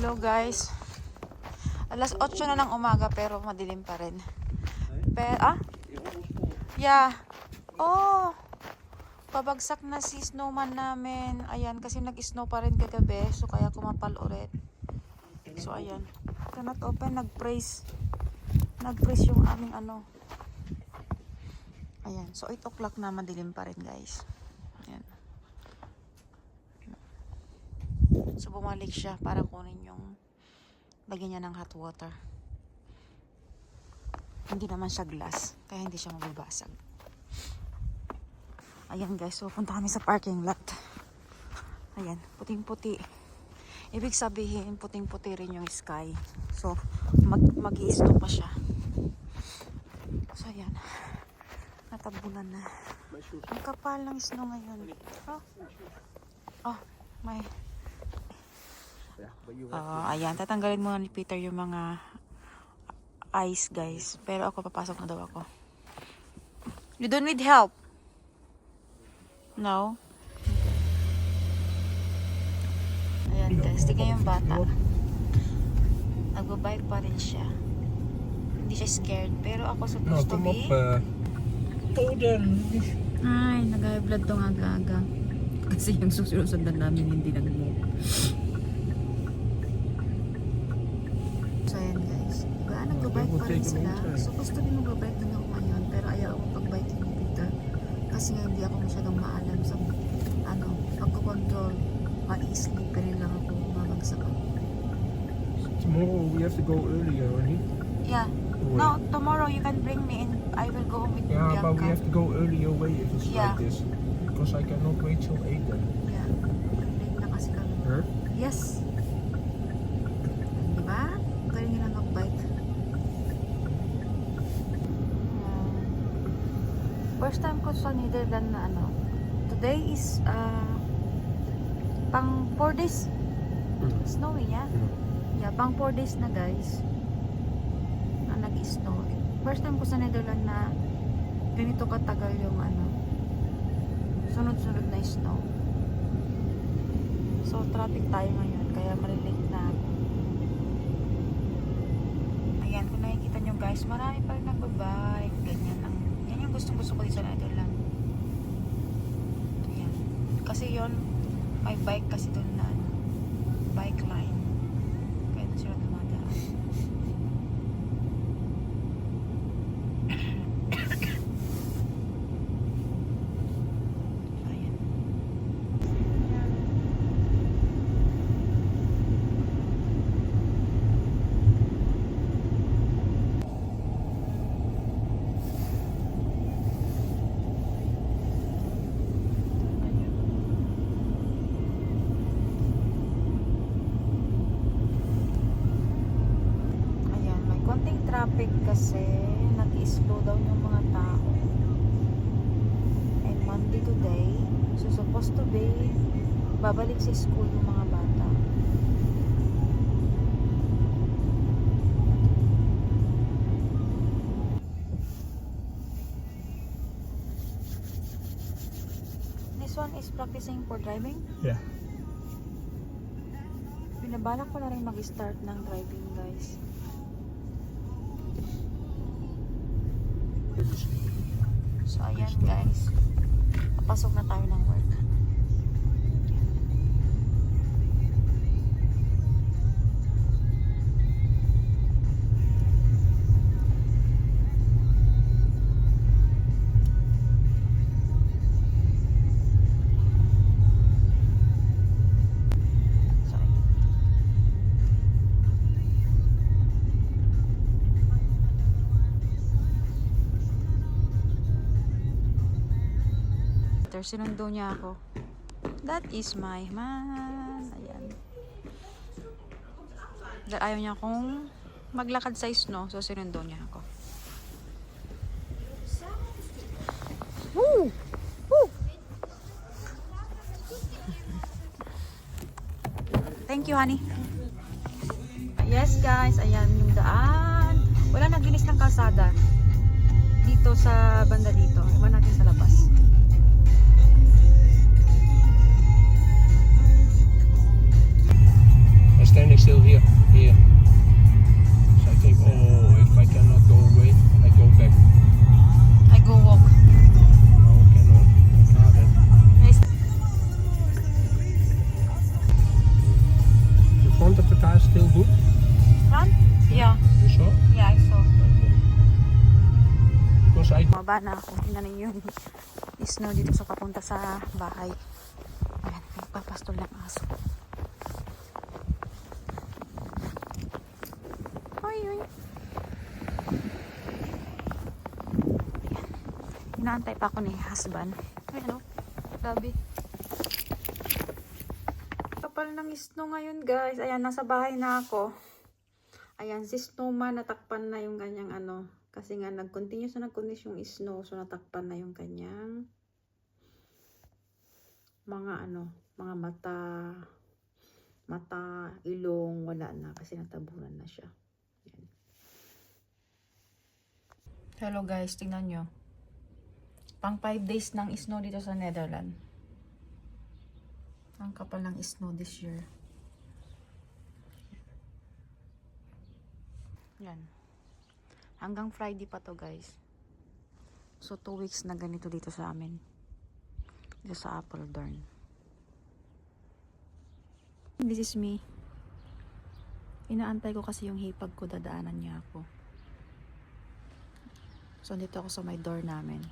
Hello guys. Alas 8 na ng umaga pero madilim pa rin. Yeah. Oh. Pabagsak na si snowman namin. Ayan, kasi nag-snow pa rin kagabi. So kaya kumapal ulit. So ayan. Cannot open. Nag-praise yung aming ano. Ayan. So 8 o'clock na, madilim pa rin guys. Ayan. So bumalik siya para kunin yung lagyan niya ng hot water. Hindi naman siya glass, kaya hindi siya mababasag. Ayan guys, so punta kami sa parking lot. Ayan, puting-puti. Ibig sabihin, puting-puti rin yung sky. So, mag-i-snow pa siya. So, ayan. Natabunan na. Ang kapal ng snow ngayon. Oh, may... ayan, tatanggalin muna ni Peter yung mga ice guys. Pero ako, papasok na daw ako. You don't need help? No? Ayan guys, tignan yung bata. Nagbabike pa rin siya. Hindi siya scared. Pero ako supposed to be... Ay, nag-high blood tong aga-aga. Kasi yung susundan namin hindi nag-move. So ayan guys, diba nagbabike pa rin sila. Supposed to be magbabike din ako ngayon, pero ayaw ako pag-bike ni Peter. Kasi nga hindi ako masyadong maalam sa pagko-control. Ma-i-sleep rin lang ako, mabagsak ako. Tomorrow we have to go earlier, right? Yeah. No, tomorrow you can bring me in. I will go home with Yeah, Bianca. but we have to go earlier away if it's Yeah. like this. Because I cannot wait till 8 then. Yeah. Late na kasi kami. Huh? Yes. Diba? Galing nila mag-bike. First time ko sa Netherlands na ano. Today is pang 4 days. Snowy niya. Yeah, pang 4 days na guys. Na nag-snow. First time ko sa Netherlands na ganito katagal yung ano. Sunod-sunod na snow. So traffic tayo ngayon kaya malilate na ako. Ayan, kung nakikita nyo guys, marami pa rin nagbabike. Ganyan ang, yan yung gusto ko dito sa Netherlands. Ayan. Kasi yon may bike kasi doon na ano, bike line. Kaya doon sila dumadaan. Ayan. Ayan, may konting traffic kasi nag-slow down yung mga tao. And Monday today, so supposed to be babalik sa school yung mga bata. This one is practicing for driving. Yeah. Binabalak ko na rin mag-start ng driving guys. So ayan guys, papasok na tayo ng work. So ayan. Sinundo niya ako. That is my man. Ayan. Dahil ayaw niya akong maglakad sa snow, so sinundo niya ako. Woo! Woo! Thank you, honey. Yes, guys. Ayan yung daan. Wala naglinis ng kalsada. Dito sa banda dito. Iwan natin sa labas. standing still here. Here. So I think, oh, if I cannot go away, I go back. I go walk. No, cannot. Can't. Guys, The front of the car is still good. front? Yeah. You saw? Yeah, I saw. Because I Maba na ako. Tingnan ninyo yung snow dito sa papunta sa bahay. Ayan, nagpapastol ng aso. Ay, ay. Inaantay pa ako ni husband. Ay, ano? Grabe. Kapal ng snow ngayon, guys. Ayan, nasa bahay na ako. Ayan, si snowman, natakpan na yung kanyang ano. Kasi nga, nag-continue yung snow. So, natakpan na yung kanyang mga ano, mga mata, ilong, wala na. Kasi natabunan na siya. Ayan. Hello guys, tingnan nyo. Pang 5 days ng snow dito sa Netherlands. Ang kapal ng snow this year. Yan. Hanggang Friday pa to guys. So 2 weeks na ganito dito sa amin. Dito sa Apeldoorn. This is me. Inaantay ko kasi yung hipag ko, dadaanan niya ako. So dito ako sa may door namin.